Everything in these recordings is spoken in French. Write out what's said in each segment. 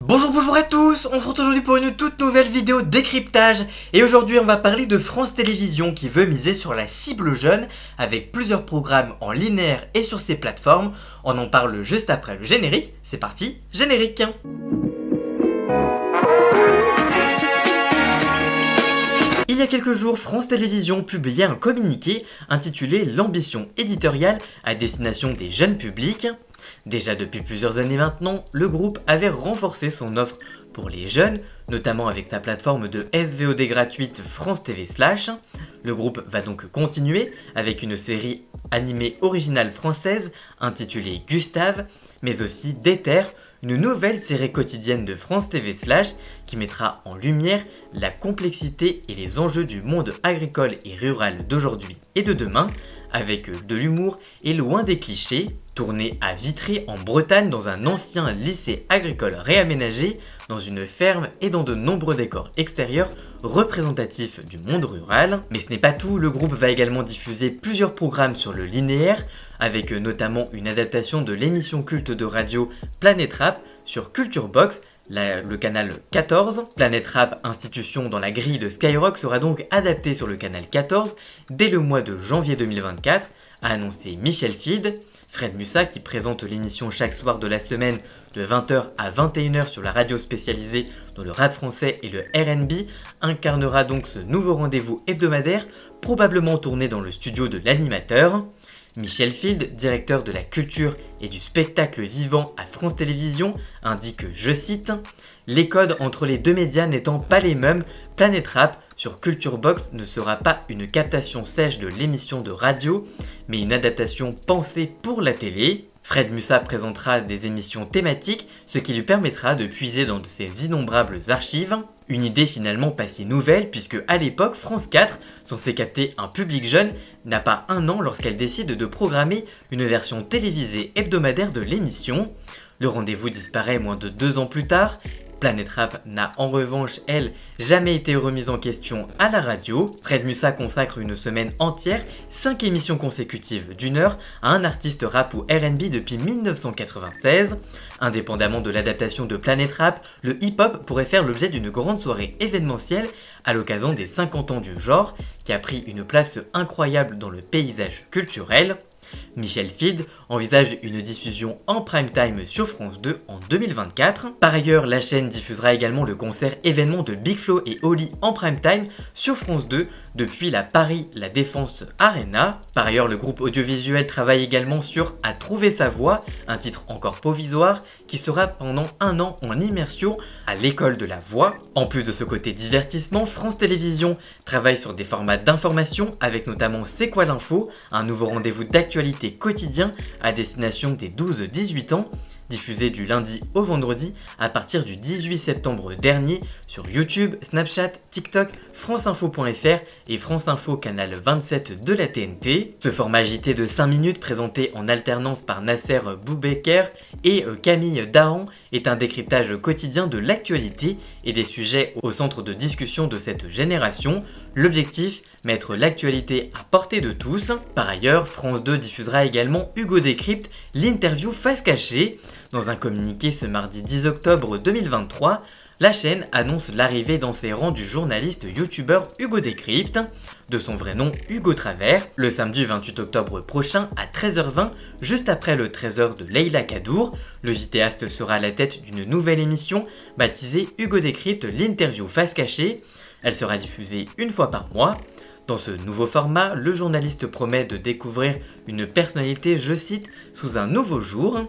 Bonjour à tous, on se retrouve aujourd'hui pour une toute nouvelle vidéo décryptage et aujourd'hui on va parler de France Télévisions qui veut miser sur la cible jeune avec plusieurs programmes en linéaire et sur ses plateformes. On en parle juste après le générique, c'est parti, générique. Il y a quelques jours, France Télévisions publiait un communiqué intitulé « L'ambition éditoriale à destination des jeunes publics ». Déjà depuis plusieurs années maintenant, le groupe avait renforcé son offre pour les jeunes, notamment avec sa plateforme de SVOD gratuite France TV Slash. Le groupe va donc continuer avec une série animée originale française intitulée Gustave, mais aussi Déter, une nouvelle série quotidienne de France TV Slash qui mettra en lumière la complexité et les enjeux du monde agricole et rural d'aujourd'hui et de demain, avec de l'humour et loin des clichés. Tourné à Vitré en Bretagne dans un ancien lycée agricole réaménagé, dans une ferme et dans de nombreux décors extérieurs représentatifs du monde rural. Mais ce n'est pas tout, le groupe va également diffuser plusieurs programmes sur le linéaire, avec notamment une adaptation de l'émission culte de radio Planète Rap sur Culture Box, le canal 14. Planète Rap, institution dans la grille de Skyrock, sera donc adapté sur le canal 14 dès le mois de janvier 2024, a annoncé Michel Field. Fred Mussa, qui présente l'émission chaque soir de la semaine de 20h à 21h sur la radio spécialisée dans le rap français et le R&B, incarnera donc ce nouveau rendez-vous hebdomadaire, probablement tourné dans le studio de l'animateur. Michel Field, directeur de la culture et du spectacle vivant à France Télévisions, indique, je cite, « Les codes entre les deux médias n'étant pas les mêmes, Planète Rap sur Culture Box ne sera pas une captation sèche de l'émission de radio, mais une adaptation pensée pour la télé. » Fred Mussa présentera des émissions thématiques, ce qui lui permettra de puiser dans ses innombrables archives. Une idée finalement pas si nouvelle, puisque à l'époque, France 4, censée capter un public jeune, n'a pas un an lorsqu'elle décide de programmer une version télévisée hebdomadaire de l'émission. Le rendez-vous disparaît moins de 2 ans plus tard. Planète Rap n'a en revanche, elle, jamais été remise en question à la radio. Fred Mussa consacre une semaine entière, 5 émissions consécutives d'1 heure, à un artiste rap ou R&B depuis 1996. Indépendamment de l'adaptation de Planète Rap, le hip-hop pourrait faire l'objet d'une grande soirée événementielle à l'occasion des 50 ans du genre, qui a pris une place incroyable dans le paysage culturel. Michel Field envisage une diffusion en prime time sur France 2 en 2024. Par ailleurs, la chaîne diffusera également le concert événement de Big Flo et Oli en prime time sur France 2 depuis la Paris La Défense Arena. Par ailleurs, le groupe audiovisuel travaille également sur À trouver sa voix, un titre encore provisoire qui sera pendant 1 an en immersion à l'école de la voix. En plus de ce côté divertissement, France Télévisions travaille sur des formats d'information avec notamment C'est quoi l'info, un nouveau rendez-vous d'actualité quotidien à destination des 12-18 ans, diffusé du lundi au vendredi à partir du 18 septembre dernier sur YouTube, Snapchat, TikTok, franceinfo.fr et France Info canal 27 de la TNT. Ce format JT de 5 minutes présenté en alternance par Nasser Boubaker et Camille Dahan est un décryptage quotidien de l'actualité et des sujets au centre de discussion de cette génération. L'objectif, mettre l'actualité à portée de tous. Par ailleurs, France 2 diffusera également Hugo Décrypte, l'interview face cachée. Dans un communiqué ce mardi 10 octobre 2023, la chaîne annonce l'arrivée dans ses rangs du journaliste youtubeur Hugo Décrypte, de son vrai nom Hugo Travers, le samedi 28 octobre prochain à 13h20, juste après le 13h de Leïla Kadour. Le vidéaste sera à la tête d'une nouvelle émission baptisée Hugo Décrypte, l'interview face cachée. Elle sera diffusée une fois par mois. Dans ce nouveau format, le journaliste promet de découvrir une personnalité, je cite, sous un nouveau jour.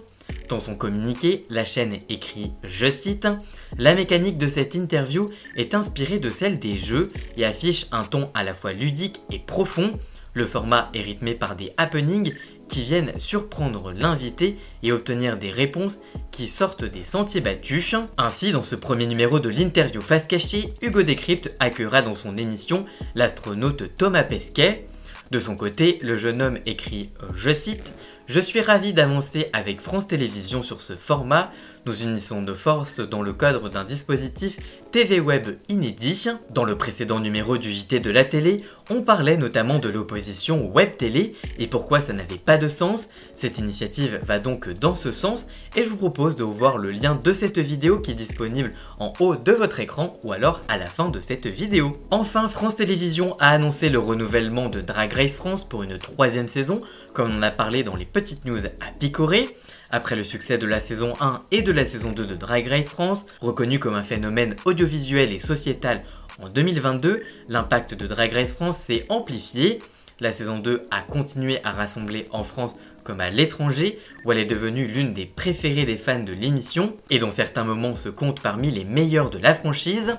Dans son communiqué, la chaîne écrit, je cite, « La mécanique de cette interview est inspirée de celle des jeux et affiche un ton à la fois ludique et profond. Le format est rythmé par des happenings qui viennent surprendre l'invité et obtenir des réponses qui sortent des sentiers battus. » Ainsi, dans ce premier numéro de l'interview face cachée, Hugo Décrypte accueillera dans son émission l'astronaute Thomas Pesquet. De son côté, le jeune homme écrit, je cite, « Je suis ravi d'annoncer avec France Télévisions sur ce format nous unissons nos forces dans le cadre d'un dispositif TV Web inédit. Dans le précédent numéro du JT de la télé, on parlait notamment de l'opposition Web Télé et pourquoi ça n'avait pas de sens. Cette initiative va donc dans ce sens et je vous propose de voir le lien de cette vidéo qui est disponible en haut de votre écran ou alors à la fin de cette vidéo. Enfin, France Télévisions a annoncé le renouvellement de Drag Race France pour une 3e saison, comme on en a parlé dans les petites news à picorer. Après le succès de la saison 1 et de la saison 2 de Drag Race France, reconnu comme un phénomène audiovisuel et sociétal en 2022, l'impact de Drag Race France s'est amplifié. La saison 2 a continué à rassembler en France comme à l'étranger, où elle est devenue l'une des préférées des fans de l'émission, et dont certains moments se comptent parmi les meilleurs de la franchise.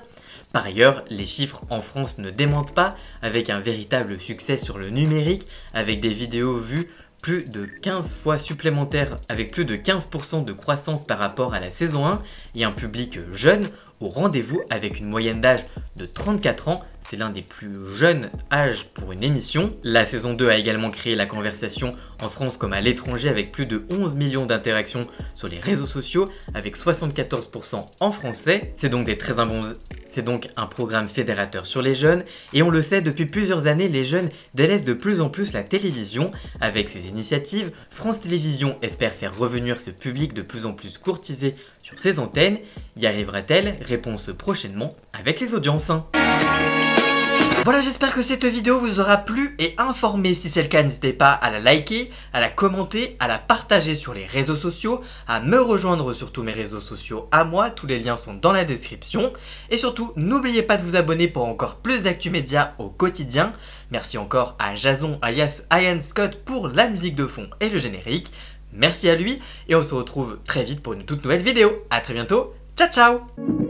Par ailleurs, les chiffres en France ne démentent pas, avec un véritable succès sur le numérique, avec des vidéos vues plus de 15 fois supplémentaires, avec plus de 15% de croissance par rapport à la saison 1, et un public jeune au rendez-vous avec une moyenne d'âge de 34 ans, c'est l'un des plus jeunes âges pour une émission. La saison 2 a également créé la conversation en France comme à l'étranger avec plus de 11 millions d'interactions sur les réseaux sociaux avec 74% en français. C'est donc un programme fédérateur sur les jeunes et on le sait depuis plusieurs années, les jeunes délaissent de plus en plus la télévision. Avec ces initiatives, France Télévisions espère faire revenir ce public de plus en plus courtisé sur ses antennes. Y arrivera-t-elle? Réponse prochainement avec les audiences. Voilà, j'espère que cette vidéo vous aura plu et informé. Si c'est le cas, n'hésitez pas à la liker, à la commenter, à la partager sur les réseaux sociaux, à me rejoindre sur tous mes réseaux sociaux à moi, tous les liens sont dans la description. Et surtout, n'oubliez pas de vous abonner pour encore plus d'actu média au quotidien. Merci encore à Jason alias Ian Scott pour la musique de fond et le générique. Merci à lui et on se retrouve très vite pour une toute nouvelle vidéo. A très bientôt, ciao ciao.